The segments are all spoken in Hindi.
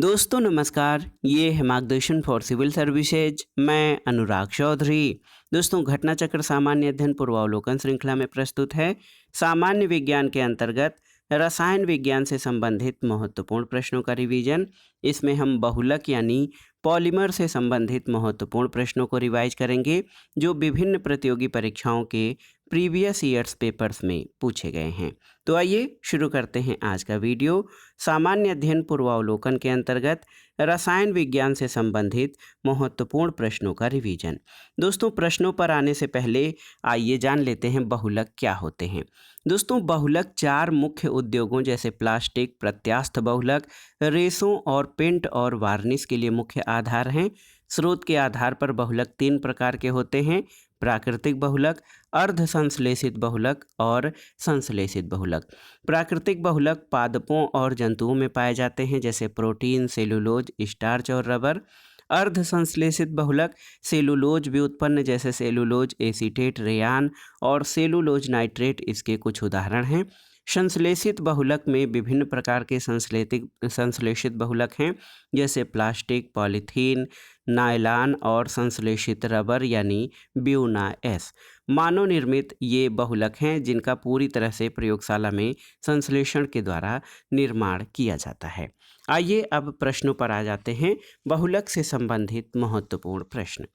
दोस्तों नमस्कार, ये है मार्गदर्शन फॉर सिविल सर्विसेज। मैं अनुराग चौधरी। दोस्तों घटना चक्र सामान्य अध्ययन पूर्वावलोकन श्रृंखला में प्रस्तुत है। सामान्य विज्ञान के अंतर्गत रसायन विज्ञान से संबंधित महत्वपूर्ण प्रश्नों का रिवीजन। इसमें हम बहुलक यानी पॉलीमर से संबंधित महत्वपूर्ण प्रश्नों को रिवाइज करेंगे जो विभिन्न प्रतियोगी परीक्षाओं के प्रीवियस ईयर्स पेपर्स में पूछे गए हैं। तो आइए शुरू करते हैं आज का वीडियो। सामान्य अध्ययन पूर्वावलोकन के अंतर्गत रसायन विज्ञान से संबंधित महत्वपूर्ण प्रश्नों का रिवीजन। दोस्तों प्रश्नों पर आने से पहले आइए जान लेते हैं बहुलक क्या होते हैं। दोस्तों बहुलक चार मुख्य उद्योगों जैसे प्लास्टिक, प्रत्यास्थ बहुलक, रेशों और पेंट और वार्निश के लिए मुख्य आधार हैं। स्रोत के आधार पर बहुलक तीन प्रकार के होते हैं: प्राकृतिक बहुलक, अर्ध संश्लेषित बहुलक और संश्लेषित बहुलक। प्राकृतिक बहुलक पादपों और जंतुओं में पाए जाते हैं जैसे प्रोटीन, सेलुलोज, स्टार्च और रबर। अर्ध संश्लेषित बहुलक सेलुलोज व्युत्पन्न जैसे सेलुलोज एसीटेट, रेयान और सेलुलोज नाइट्रेट इसके कुछ उदाहरण हैं। संश्लेषित बहुलक में विभिन्न प्रकार के संश्लेषित बहुलक हैं जैसे प्लास्टिक, पॉलीथीन, नायलॉन और संश्लेषित रबर यानी ब्यूना एस। मानव निर्मित ये बहुलक हैं जिनका पूरी तरह से प्रयोगशाला में संश्लेषण के द्वारा निर्माण किया जाता है। आइए अब प्रश्नों पर आ जाते हैं। बहुलक से संबंधित महत्वपूर्ण प्रश्न।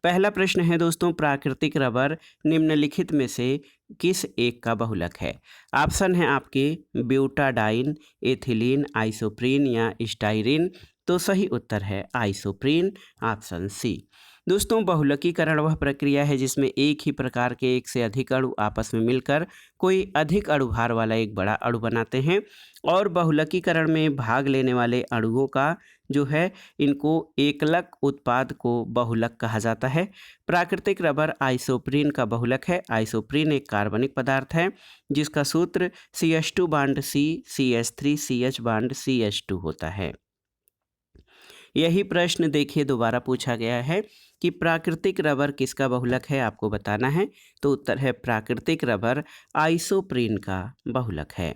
पहला प्रश्न है दोस्तों, प्राकृतिक रबर निम्नलिखित में से किस एक का बहुलक है? ऑप्शन है आपके ब्यूटाडाइन, एथिलीन, आइसोप्रीन या स्टाइरिन। तो सही उत्तर है आइसोप्रीन, ऑप्शन सी। दोस्तों बहुलकीकरण वह प्रक्रिया है जिसमें एक ही प्रकार के एक से अधिक अणु आपस में मिलकर कोई अधिक अणुभार वाला एक बड़ा अणु बनाते हैं और बहुलकीकरण में भाग लेने वाले अणुओं का जो है इनको एकलक उत्पाद को बहुलक कहा जाता है। प्राकृतिक रबर आइसोप्रीन का बहुलक है। आइसोप्रीन एक कार्बनिक पदार्थ है जिसका सूत्र CH2 bond C, CH3 CH bond CH2 होता है। यही प्रश्न देखिए दोबारा पूछा गया है कि प्राकृतिक रबर किसका बहुलक है, आपको बताना है। तो उत्तर है प्राकृतिक रबर आइसोप्रीन का बहुलक है।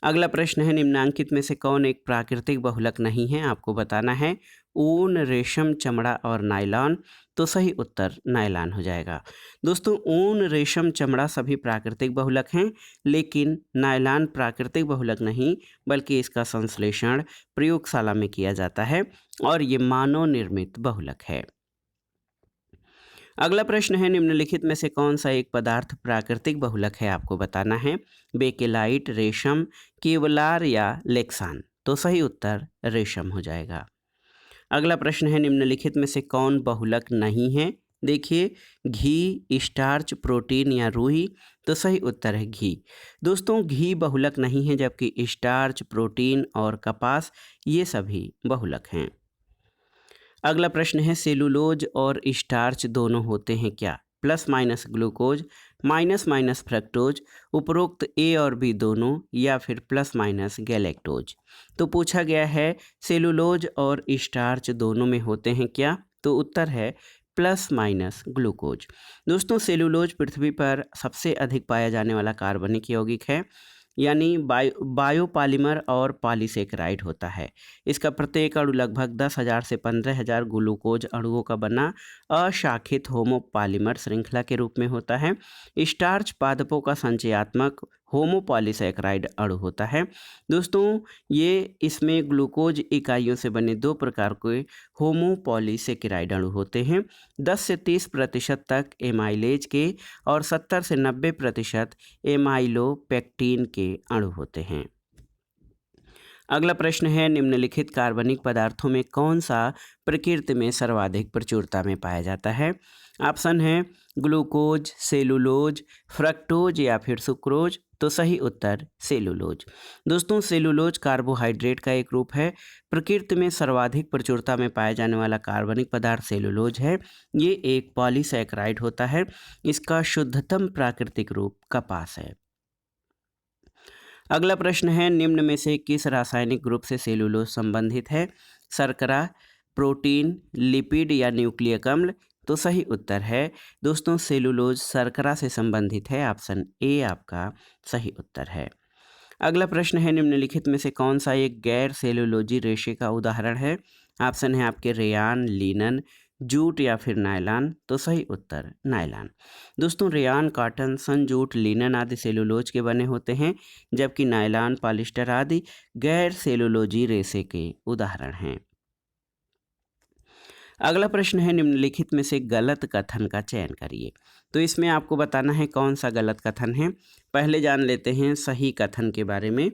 अगला प्रश्न है, निम्नांकित में से कौन एक प्राकृतिक बहुलक नहीं है, आपको बताना है। ऊन, रेशम, चमड़ा और नायलॉन। तो सही उत्तर नायलॉन हो जाएगा। दोस्तों ऊन, रेशम, चमड़ा सभी प्राकृतिक बहुलक हैं लेकिन नायलॉन प्राकृतिक बहुलक नहीं बल्कि इसका संश्लेषण प्रयोगशाला में किया जाता है और ये मानव निर्मित बहुलक है। अगला प्रश्न है, निम्नलिखित में से कौन सा एक पदार्थ प्राकृतिक बहुलक है, आपको बताना है। बेकेलाइट, रेशम, केवलार या लेक्सान। तो सही उत्तर रेशम हो जाएगा। अगला प्रश्न है, निम्नलिखित में से कौन बहुलक नहीं है? देखिए घी, स्टार्च, प्रोटीन या रूई। तो सही उत्तर है घी। दोस्तों घी बहुलक नहीं है जबकि स्टार्च, प्रोटीन और कपास ये सभी बहुलक हैं। अगला प्रश्न है, सेलुलोज और स्टार्च दोनों होते हैं क्या? Plus minus glucose, minus minus fructose, उपरोक्त ए और बी दोनों या फिर प्लस माइनस गैलेक्टोज। तो पूछा गया है सेलुलोज और स्टार्च दोनों में होते हैं क्या? तो उत्तर है प्लस माइनस ग्लूकोज। दोस्तों सेलुलोज पृथ्वी पर सबसे अधिक पाया जाने वाला कार्बनिक यौगिक है यानी बायोपॉलीमर और पॉलीसेकेराइड होता है। इसका प्रत्येक अणु लगभग 10,000 से 15,000 ग्लूकोज अणुओं का बना अशाखित होमोपॉलीमर श्रृंखला के रूप में होता है। स्टार्च पादपों का संचयात्मक होमोपॉलीसेकेराइड अणु होता है। दोस्तों ये इसमें ग्लूकोज इकाइयों से बने दो प्रकार के होमोपॉलीसेकेराइड अणु होते हैं। 10 से 30% तक एमाइलेज के और 70 से 90% एमाइलोपेक्टिन के अणु होते हैं। अगला प्रश्न है, निम्नलिखित कार्बनिक पदार्थों में कौन सा प्रकृति में सर्वाधिक प्रचुरता में पाया जाता है? ऑप्शन है ग्लूकोज, सेलुलोज, फ्रक्टोज या फिर सुक्रोज। तो सही उत्तर सेलुलोज। दोस्तों सेलुलोज कार्बोहाइड्रेट का एक रूप है। प्रकृति में सर्वाधिक प्रचुरता में पाया जाने वाला कार्बनिक पदार्थ सेलुलोज है। ये एक पॉलीसैकेराइड होता है। इसका शुद्धतम प्राकृतिक रूप कपास है। अगला प्रश्न है, निम्न में से किस रासायनिक ग्रुप से सेलुलोज संबंधित है? शर्करा, प्रोटीन, लिपिड या न्यूक्लियक अम्ल। तो सही उत्तर है दोस्तों सेलुलोज शर्करा से संबंधित है। ऑप्शन ए आपका सही उत्तर है। अगला प्रश्न है, निम्नलिखित में से कौन सा एक गैर सेलुलोजी रेशे का उदाहरण है? ऑप्शन है आपके रेयान, लिनन, जूट या फिर नायलॉन। तो सही उत्तर नायलॉन। दोस्तों रेयान, कॉटन, सन, जूट, लिनन आदि सेलुलोज के बने होते हैं, जबकि नायलॉन, पॉलिस्टर आदि गैर सेलुलोजी रेशे के उदाहरण हैं। अगला प्रश्न है, निम्नलिखित में से गलत कथन का चयन करिए। तो इसमें आपको बताना है कौन सा गलत कथन है। पहले जान लेते हैं सही कथन के बारे में।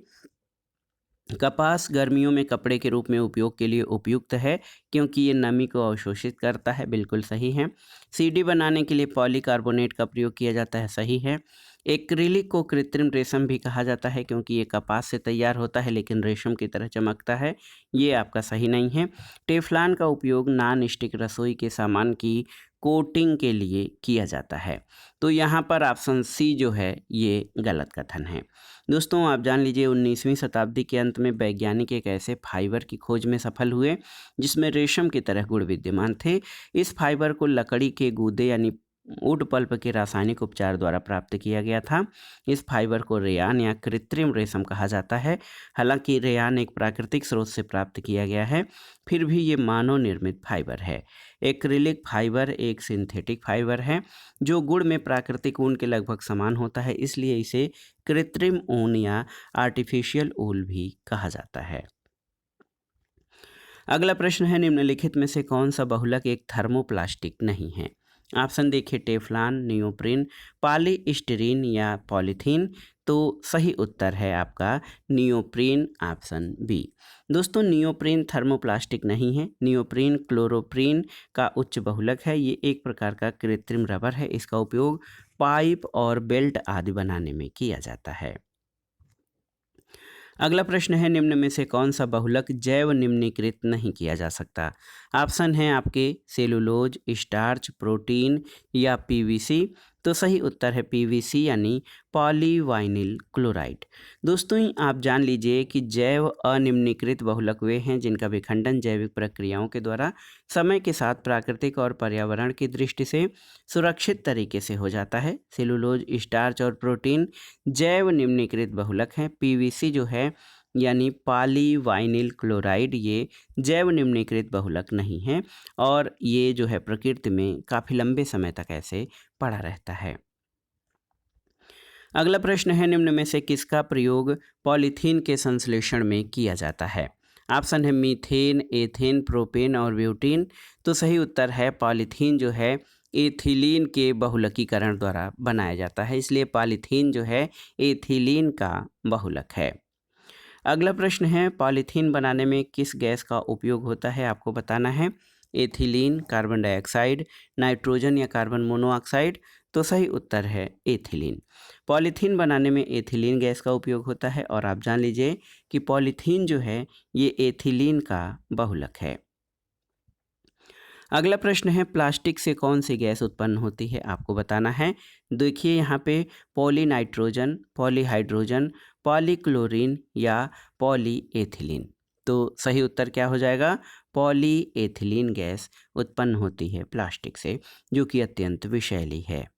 कपास गर्मियों में कपड़े के रूप में उपयोग के लिए उपयुक्त है क्योंकि ये नमी को अवशोषित करता है। बिल्कुल सही है। सीडी बनाने के लिए पॉलीकार्बोनेट का प्रयोग किया जाता है। सही है। एक्रिलिक को कृत्रिम रेशम भी कहा जाता है क्योंकि ये कपास से तैयार होता है लेकिन रेशम की तरह चमकता है। ये आपका सही नहीं है। टेफ्लॉन का उपयोग नॉन स्टिक रसोई के सामान की कोटिंग के लिए किया जाता है। तो यहाँ पर ऑप्शन सी जो है ये गलत कथन है। दोस्तों आप जान लीजिए 19वीं शताब्दी के अंत में वैज्ञानिक एक ऐसे फाइबर की खोज में सफल हुए जिसमें रेशम की तरह गुण विद्यमान थे। इस फाइबर को लकड़ी के गूदे यानी वुड पल्प के रासायनिक उपचार द्वारा प्राप्त किया गया था। इस फाइबर को रेयान या कृत्रिम रेशम कहा जाता है। हालांकि रेयान एक प्राकृतिक स्रोत से प्राप्त किया गया है, फिर भी ये मानव निर्मित फाइबर है। एक्रिलिक फाइबर एक सिंथेटिक फाइबर है जो गुण में प्राकृतिक ऊन के लगभग समान होता है, इसलिए इसे कृत्रिम ऊन या आर्टिफिशियल ऊल भी कहा जाता है। अगला प्रश्न है, निम्नलिखित में से कौन सा बहुलक एक थर्मोप्लास्टिक नहीं है? ऑप्शन देखिए, टेफ्लॉन, नियोप्रीन, पॉलीस्टीरीन या पॉलीथीन। तो सही उत्तर है आपका नियोप्रीन, ऑप्शन बी। दोस्तों नियोप्रीन थर्मोप्लास्टिक नहीं है। नियोप्रीन क्लोरोप्रीन का उच्च बहुलक है। ये एक प्रकार का कृत्रिम रबर है। इसका उपयोग पाइप और बेल्ट आदि बनाने में किया जाता है। अगला प्रश्न है, निम्न में से कौन सा बहुलक जैव निम्नीकृत नहीं किया जा सकता? ऑप्शन है आपके सेलुलोज, स्टार्च, प्रोटीन या पीवीसी। तो सही उत्तर है पीवीसी यानी पॉलीवाइनिल क्लोराइड। दोस्तों आप जान लीजिए कि जैव अनिम्नीकृत बहुलक वे हैं जिनका विखंडन जैविक प्रक्रियाओं के द्वारा समय के साथ प्राकृतिक और पर्यावरण की दृष्टि से सुरक्षित तरीके से हो जाता है। सेलुलोज, स्टार्च और प्रोटीन जैव निम्नीकृत बहुलक हैं। पीवीसी जो है यानी पॉलीवाइनिल क्लोराइड ये जैव निम्नीकृत बहुलक नहीं है और ये जो है प्रकृति में काफ़ी लंबे समय तक ऐसे पड़ा रहता है। अगला प्रश्न है, निम्न में से किसका प्रयोग पॉलीथीन के संश्लेषण में किया जाता है? ऑप्शन है मीथेन, एथेन, प्रोपेन और ब्यूटीन। तो सही उत्तर है पॉलीथीन जो है एथिलीन के बहुलकीकरण द्वारा बनाया जाता है, इसलिए पॉलीथीन जो है एथिलीन का बहुलक है। अगला प्रश्न है, पॉलीथीन बनाने में किस गैस का उपयोग होता है? आपको बताना है। एथिलीन, कार्बन डाइऑक्साइड, नाइट्रोजन या कार्बन मोनोऑक्साइड। तो सही उत्तर है एथिलीन। पॉलीथीन बनाने में एथिलीन गैस का उपयोग होता है और आप जान लीजिए कि पॉलीथीन जो है ये एथिलीन का बहुलक है। अगला प्रश्न है, प्लास्टिक से कौन सी गैस उत्पन्न होती है? आपको बताना है। देखिए यहाँ पे पॉलीनाइट्रोजन, पॉलीहाइड्रोजन, पॉलीक्लोरीन या पॉलीएथिलीन। तो सही उत्तर क्या हो जाएगा? पॉलीएथिलीन गैस उत्पन्न होती है प्लास्टिक से, जो कि अत्यंत विषैली है।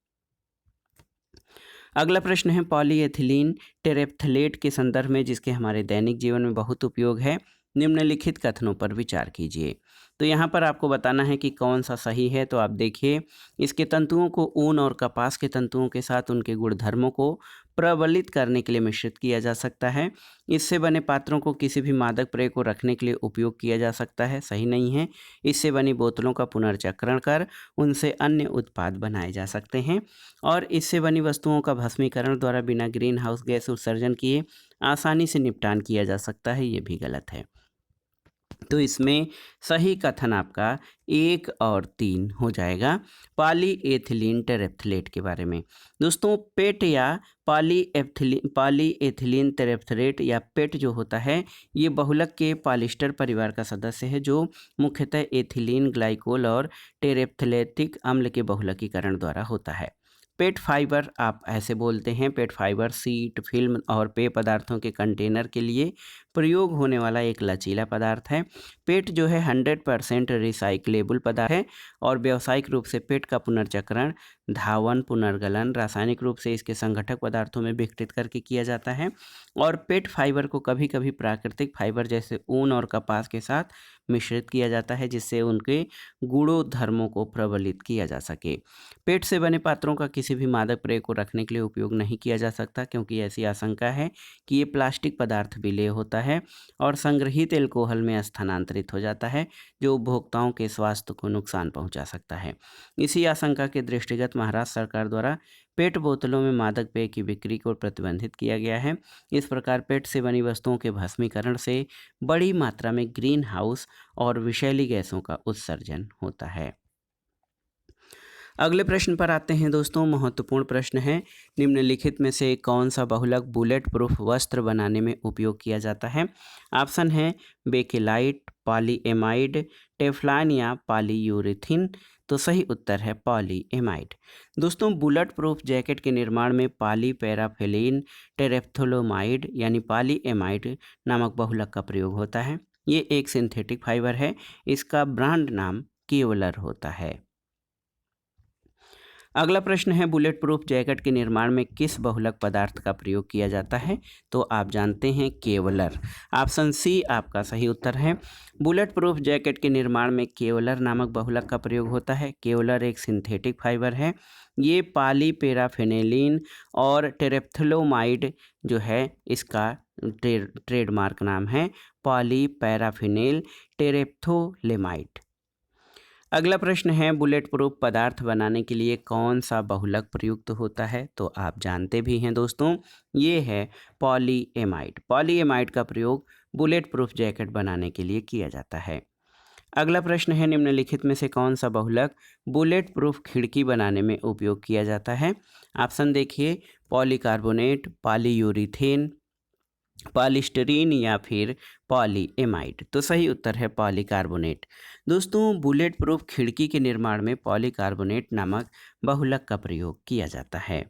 अगला प्रश्न है, पॉलीएथिलीन टेरेप्थलेट के संदर्भ में जिसके हमारे दैनिक जीवन में बहुत उपयोग है, निम्नलिखित कथनों पर विचार कीजिए। तो यहाँ पर आपको बताना है कि कौन सा सही है। तो आप देखिए, इसके तंतुओं को ऊन और कपास के तंतुओं के साथ उनके गुणधर्मों को प्रबलित करने के लिए मिश्रित किया जा सकता है। इससे बने पात्रों को किसी भी मादक पेय को रखने के लिए उपयोग किया जा सकता है। सही नहीं है। इससे बनी बोतलों का पुनर्चक्रण कर उनसे अन्य उत्पाद बनाए जा सकते हैं और इससे बनी वस्तुओं का भस्मीकरण द्वारा बिना ग्रीन हाउस गैस उत्सर्जन किए आसानी से निपटान किया जा सकता है। ये भी गलत है। तो इसमें सही कथन आपका 1 और 3 हो जाएगा पॉलीएथिलीन टेरेप्थलेट के बारे में। दोस्तों पेट या पॉलीएथिलीन टेरेप्थलेट या पेट जो होता है ये बहुलक के पॉलिस्टर परिवार का सदस्य है जो मुख्यतः एथिलीन ग्लाइकोल और टेरेप्थलेटिक अम्ल के बहुलकीकरण द्वारा होता है। पेट फाइबर आप ऐसे बोलते हैं। पेट फाइबर सीट, फिल्म और पेय पदार्थों के कंटेनर के लिए प्रयोग होने वाला एक लचीला पदार्थ है। पेट जो है 100% रिसाइक्लेबल पदार्थ है और व्यावसायिक रूप से पेट का पुनर्चक्रण, धावन, पुनर्गलन रासायनिक रूप से इसके संघटक पदार्थों में विघटित करके किया जाता है। और पेट फाइबर को कभी कभी प्राकृतिक फाइबर जैसे ऊन और कपास के साथ मिश्रित किया जाता है, जिससे उनके गुणधर्मों को प्रबलित किया जा सके। पेट से बने पात्रों का किसी भी मादक पेय को रखने के लिए उपयोग नहीं किया जा सकता, क्योंकि ऐसी आशंका है कि ये प्लास्टिक पदार्थ विलेय होता है और संग्रहित एल्कोहल में स्थानांतरित हो जाता है, जो उपभोक्ताओं के स्वास्थ्य को नुकसान पहुंचा सकता है। इसी आशंका के दृष्टिगत महाराष्ट्र सरकार द्वारा पेट बोतलों में मादक पेय की बिक्री को प्रतिबंधित किया गया है। इस प्रकार पेट से बनी वस्तुओं के भस्मीकरण से बड़ी मात्रा में ग्रीन हाउस और विषैली गैसों का उत्सर्जन होता है। अगले प्रश्न पर आते हैं दोस्तों। महत्वपूर्ण प्रश्न है, निम्नलिखित में से कौन सा बहुलक बुलेट प्रूफ वस्त्र बनाने में उपयोग किया जाता है? ऑप्शन है बेकेलाइट, पॉलीएमाइड, टेफ्लॉन या पॉलीयूरेथीन। तो सही उत्तर है पॉलीएमाइड। दोस्तों, बुलेट प्रूफ जैकेट के निर्माण में पॉलीपैराफिलीन टेरेप्थोलोमाइड यानी पॉलीएमाइड नामक बहुलक का प्रयोग होता है। ये एक सिंथेटिक फाइबर है। इसका ब्रांड नाम केवलर होता है। अगला प्रश्न है, बुलेट प्रूफ जैकेट के निर्माण में किस बहुलक पदार्थ का प्रयोग किया जाता है? तो आप जानते हैं केवलर। ऑप्शन सी आपका सही उत्तर है। बुलेट प्रूफ जैकेट के निर्माण में केवलर नामक बहुलक का प्रयोग होता है। केवलर एक सिंथेटिक फाइबर है। ये पॉलीपैराफिनेलिन और टेरेप्थलोमाइड जो है इसका ट्रेडमार्क नाम है पॉलीपैराफिनेल टेरेप्थोलेमाइड। अगला प्रश्न है, बुलेट प्रूफ पदार्थ बनाने के लिए कौन सा बहुलक प्रयुक्त होता है? तो आप जानते भी हैं दोस्तों, ये है पॉलीएमाइड। पॉलीएमाइड का प्रयोग बुलेट प्रूफ जैकेट बनाने के लिए किया जाता है। अगला प्रश्न है, निम्नलिखित में से कौन सा बहुलक बुलेट प्रूफ खिड़की बनाने में उपयोग किया जाता है? ऑप्शन देखिए, पॉलीकार्बोनेट, पॉलीयूरीथेन, पॉलीस्टीरीन या फिर पॉलीएमाइड। तो सही उत्तर है पॉलीकार्बोनेट। दोस्तों, बुलेट प्रूफ खिड़की के निर्माण में पॉलीकार्बोनेट नामक बहुलक का प्रयोग किया जाता है।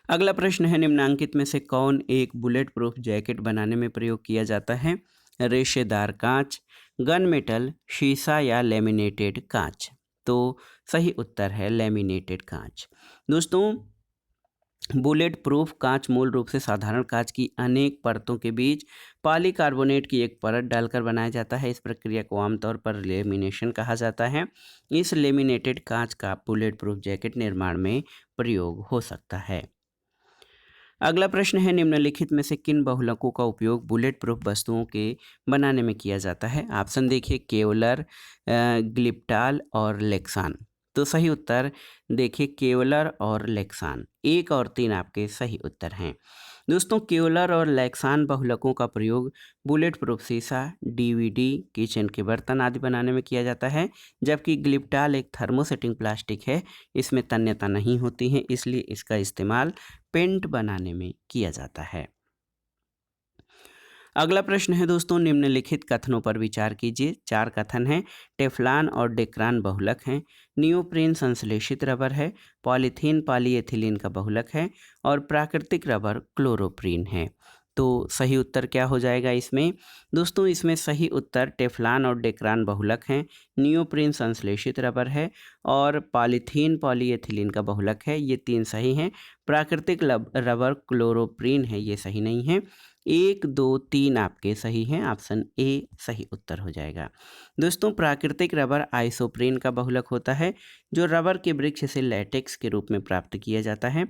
अगला प्रश्न है, निम्नांकित में से कौन एक बुलेट प्रूफ जैकेट बनाने में प्रयोग किया जाता है? रेशेदार कांच, गन मेटल, शीशा या लेमिनेटेड कांच। तो सही उत्तर है लेमिनेटेड कांच। दोस्तों, बुलेट प्रूफ कांच मूल रूप से साधारण कांच की अनेक परतों के बीच पॉलीकार्बोनेट की एक परत डालकर बनाया जाता है। इस प्रक्रिया को आमतौर पर लेमिनेशन कहा जाता है। इस लेमिनेटेड कांच का बुलेट प्रूफ जैकेट निर्माण में प्रयोग हो सकता है। अगला प्रश्न है, निम्नलिखित में से किन बहुलकों का उपयोग बुलेट प्रूफ वस्तुओं के बनाने में किया जाता है? ऑप्शन देखिए, केवलर, ग्लिप्टाल और लेक्सान। तो सही उत्तर देखिए केवलर और लेक्सान। 1 और 3 आपके सही उत्तर हैं। दोस्तों, केवलर और लेक्सान बहुलकों का प्रयोग बुलेट प्रूफ शीशा, डीवीडी, किचन के बर्तन आदि बनाने में किया जाता है, जबकि ग्लिप्टाल एक थर्मोसेटिंग प्लास्टिक है। इसमें तन्यता नहीं होती है, इसलिए इसका इस्तेमाल पेंट बनाने में किया जाता है। अगला प्रश्न है दोस्तों, निम्नलिखित कथनों पर विचार कीजिए। 4 कथन हैं। टेफ्लॉन और डेक्रान बहुलक हैं, नियोप्रीन संश्लेषित रबर है, पॉलीथीन पॉलीएथिलीन का बहुलक है और प्राकृतिक रबर क्लोरोप्रीन है। तो सही उत्तर क्या हो जाएगा इसमें? दोस्तों, इसमें सही उत्तर टेफ्लॉन और डेक्रान बहुलक हैं, नियोप्रीन संश्लेषित रबर है और पॉलीथीन पॉलीएथिलीन का बहुलक है। ये 3 सही हैं। प्राकृतिक रबर क्लोरोप्रीन है, ये सही नहीं है। 1, 2, 3 आपके सही हैं। ऑप्शन ए सही उत्तर हो जाएगा। दोस्तों, प्राकृतिक रबर आइसोप्रीन का बहुलक होता है, जो रबर के वृक्ष से लैटेक्स के रूप में प्राप्त किया जाता है।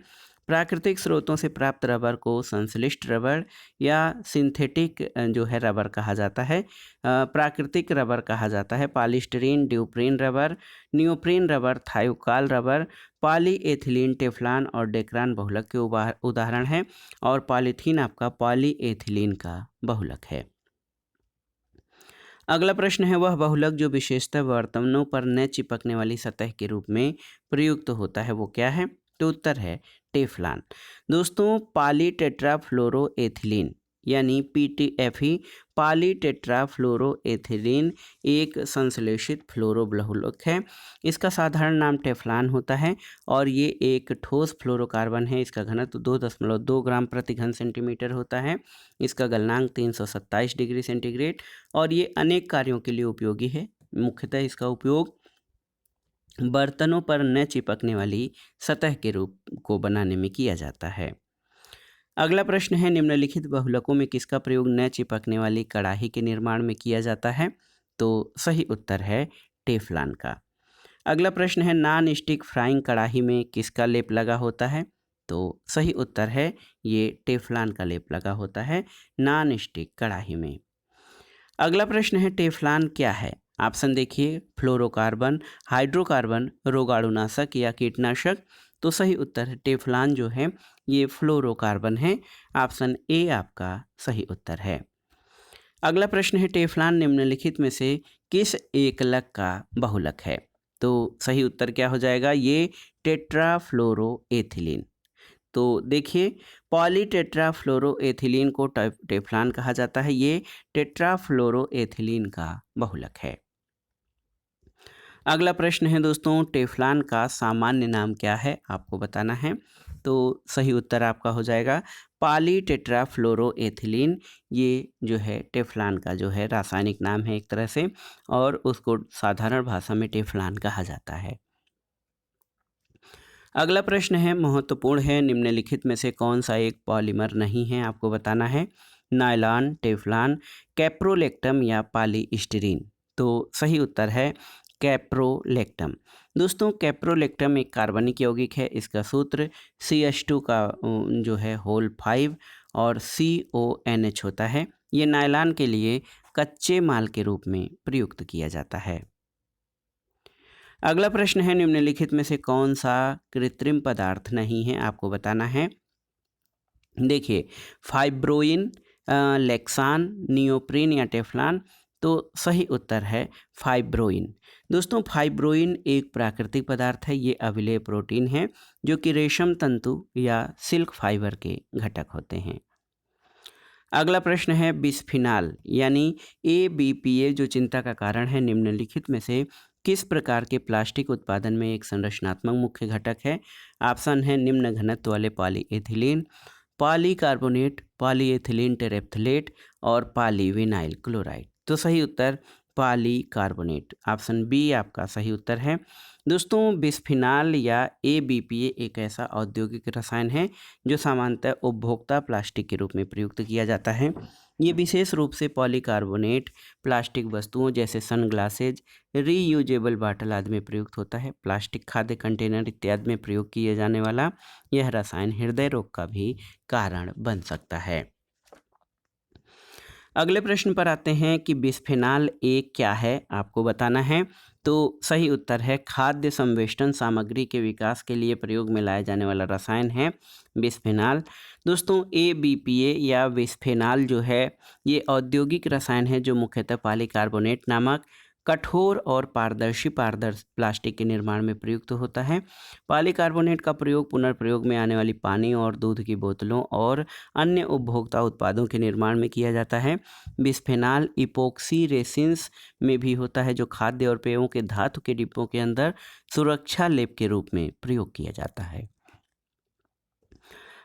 प्राकृतिक स्रोतों से प्राप्त रबर को संश्लिष्ट रबर या सिंथेटिक जो है रबर कहा जाता है। प्राकृतिक रबर कहा जाता है polystyrene, duprene rubber, neoprene rubber, thiokol rubber, polyethylene, teflon और डेक्रान बहुलक के उदाहरण हैं और पॉलीथीन आपका पॉलीएथिलीन का बहुलक है। अगला प्रश्न है, वह बहुलक जो विशेषतः बर्तनों पर न चिपकने वाली सतह के रूप में प्रयुक्त होता है, वो क्या है? तो उत्तर है टेफ्लॉन। दोस्तों, पॉलीटेट्राफ्लोरोएथिलीन यानी PTFE पॉलीटेट्राफ्लोरोएथिलीन एक संश्लेषित फ्लोरोबहुलक है। इसका साधारण नाम टेफ्लॉन होता है और ये एक ठोस फ्लोरोकार्बन है। इसका घनत्व 2.2 ग्राम प्रति घन सेंटीमीटर होता है। इसका गलनांक 327 डिग्री सेंटीग्रेड और ये अनेक कार्यों के लिए उपयोगी है। मुख्यतः इसका उपयोग बर्तनों पर न चिपकने वाली सतह के रूप को बनाने में किया जाता है। अगला प्रश्न है, निम्नलिखित बहुलकों में किसका प्रयोग न चिपकने वाली कड़ाही के निर्माण में किया जाता है? तो सही उत्तर है टेफ्लॉन का। अगला प्रश्न है, नॉन स्टिक फ्राइंग कड़ाही में किसका लेप लगा होता है? तो सही उत्तर है ये टेफ्लॉन का लेप लगा होता है नॉन स्टिक कड़ाही में। अगला प्रश्न है, टेफ्लॉन क्या है? ऑप्शन देखिए, फ्लोरोकार्बन, हाइड्रोकार्बन, रोगाणुनाशक या कीटनाशक। तो सही उत्तर है टेफ्लॉन जो है ये फ्लोरोकार्बन है। ऑप्शन ए आपका सही उत्तर है। अगला प्रश्न है, टेफ्लॉन निम्नलिखित में से किस एकलक का बहुलक है? तो सही उत्तर क्या हो जाएगा? ये टेट्राफ्लोरोएथिलीन। तो देखिए, पॉलीटेट्राफ्लोरोएथिलीन को टेफ्लॉन कहा जाता है। ये टेट्राफ्लोरोएथिलीन का बहुलक है। अगला प्रश्न है दोस्तों, टेफ्लॉन का सामान्य नाम क्या है? आपको बताना है। तो सही उत्तर आपका हो जाएगा पॉलीटेट्राफ्लोरोएथिलीन। ये जो है टेफ्लॉन का जो है रासायनिक नाम है एक तरह से, और उसको साधारण भाषा में टेफ्लॉन कहा जाता है। अगला प्रश्न है, महत्वपूर्ण है, निम्नलिखित में से कौन सा एक पॉलीमर नहीं है? आपको बताना है। नायलॉन, टेफ्लॉन, कैप्रोलेक्टम या पॉलीस्टीरीन। तो सही उत्तर है कैप्रोलेक्टम। दोस्तों, कैप्रोलेक्टम एक कार्बनिक यौगिक है। इसका सूत्र CH2 का जो है होल 5 और CONH होता है। ये नायलॉन के लिए कच्चे माल के रूप में प्रयुक्त किया जाता है। अगला प्रश्न है, निम्नलिखित में से कौन सा कृत्रिम पदार्थ नहीं है? आपको बताना है। देखिए, फाइब्रोइन, लेक्सान, नियोप्रीन या टेफ्लॉन। तो सही उत्तर है फाइब्रोइन। दोस्तों, फाइब्रोइन एक प्राकृतिक पदार्थ है। ये अविलेय प्रोटीन है जो कि रेशम तंतु या सिल्क फाइबर के घटक होते हैं। अगला प्रश्न है, बिस्फिनॉल यानी ABPA जो चिंता का कारण है, निम्नलिखित में से किस प्रकार के प्लास्टिक उत्पादन में एक संरचनात्मक मुख्य घटक है? ऑप्शन है, निम्न घनत्व वाले पॉलीएथिलीन, पॉलीकार्बोनेट, पॉलीएथिलीन टेरेप्थलेट और पॉलीविनाइल क्लोराइड। तो सही उत्तर पॉलीकार्बोनेट। ऑप्शन बी आपका सही उत्तर है। दोस्तों, बिस्फिनॉल या ABPA एक ऐसा औद्योगिक रसायन है जो सामान्यतः उपभोक्ता प्लास्टिक के रूप में प्रयुक्त किया जाता है। ये विशेष रूप से पॉलीकार्बोनेट प्लास्टिक वस्तुओं जैसे सनग्लासेज, रीयूजेबल बॉटल आदि में प्रयुक्त होता है। प्लास्टिक खाद्य कंटेनर इत्यादि में प्रयोग किए जाने वाला यह रसायन हृदय रोग का भी कारण बन सकता है। अगले प्रश्न पर आते हैं कि बिस्फेनॉल A क्या है? आपको बताना है। तो सही उत्तर है खाद्य संवेष्टन सामग्री के विकास के लिए प्रयोग में लाया जाने वाला रसायन है बिस्फेनॉल। दोस्तों, ABPA या बिस्फेनॉल जो है ये औद्योगिक रसायन है जो मुख्यतः पॉलीकार्बोनेट नामक कठोर और पारदर्शी प्लास्टिक के निर्माण में प्रयुक्त होता है। पॉलीकार्बोनेट का प्रयोग पुनर्प्रयोग में आने वाली पानी और दूध की बोतलों और अन्य उपभोक्ता उत्पादों के निर्माण में किया जाता है। बिस्फेनॉल इपोक्सी रेसिन्स में भी होता है जो खाद्य और पेयों के धातु के डिब्बों के अंदर सुरक्षा लेप के रूप में प्रयोग किया जाता है।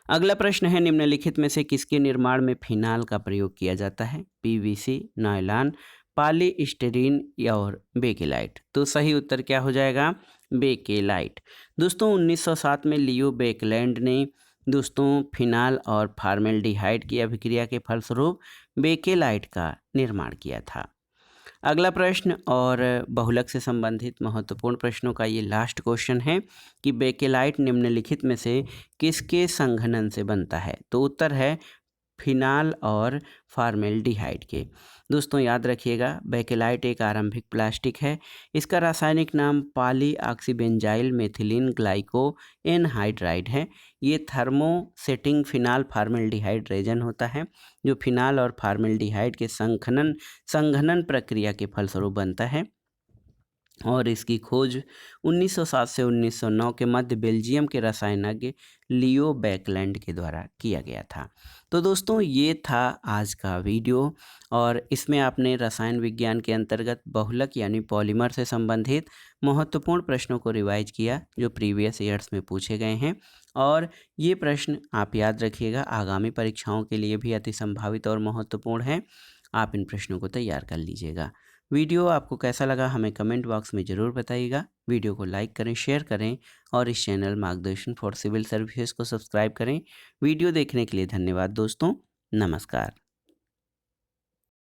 अगला प्रश्न है, निम्नलिखित में से किसके निर्माण में फिनाल का प्रयोग किया जाता है? PVC, नायलॉन, पॉलीस्टीरीन और बेकेलाइट। तो सही उत्तर क्या हो जाएगा? बेकेलाइट। दोस्तों, 1907 में लियो बेकलैंड ने फिनाल और फॉर्मेल्डिहाइड की अभिक्रिया के फलस्वरूप बेकेलाइट का निर्माण किया था। अगला प्रश्न और बहुलक से संबंधित महत्वपूर्ण प्रश्नों का ये लास्ट क्वेश्चन है कि बेकेलाइट निम्नलिखित में से किसके संघनन से बनता है? तो उत्तर है फिनाल और फॉर्मेल्डिहाइड के। दोस्तों, याद रखिएगा, बेकेलाइट एक आरंभिक प्लास्टिक है। इसका रासायनिक नाम पॉलीऑक्सीबेंजाइल मेथिलीन ग्लाइको एनहाइड्राइड है। ये थर्मोसेटिंग फिनाल फॉर्मेल्डिहाइड रेजन होता है जो फिनाल और फॉर्मेल्डिहाइड के संघनन प्रक्रिया के फलस्वरूप बनता है। और इसकी खोज 1907 से 1909 के मध्य बेल्जियम के रसायनज्ञ लियो बैकलैंड के द्वारा किया गया था। तो दोस्तों ये था आज का वीडियो और इसमें आपने रसायन विज्ञान के अंतर्गत बहुलक यानी पॉलीमर से संबंधित महत्वपूर्ण प्रश्नों को रिवाइज किया जो प्रीवियस ईयर्स में पूछे गए हैं। और ये प्रश्न आप याद रखिएगा, आगामी परीक्षाओं के लिए भी अति संभावित और महत्वपूर्ण है। आप इन प्रश्नों को तैयार कर लीजिएगा। वीडियो आपको कैसा लगा हमें कमेंट बॉक्स में ज़रूर बताइएगा। वीडियो को लाइक करें, शेयर करें और इस चैनल मार्गदर्शन फॉर सिविल सर्विसेज को सब्सक्राइब करें। वीडियो देखने के लिए धन्यवाद दोस्तों। नमस्कार।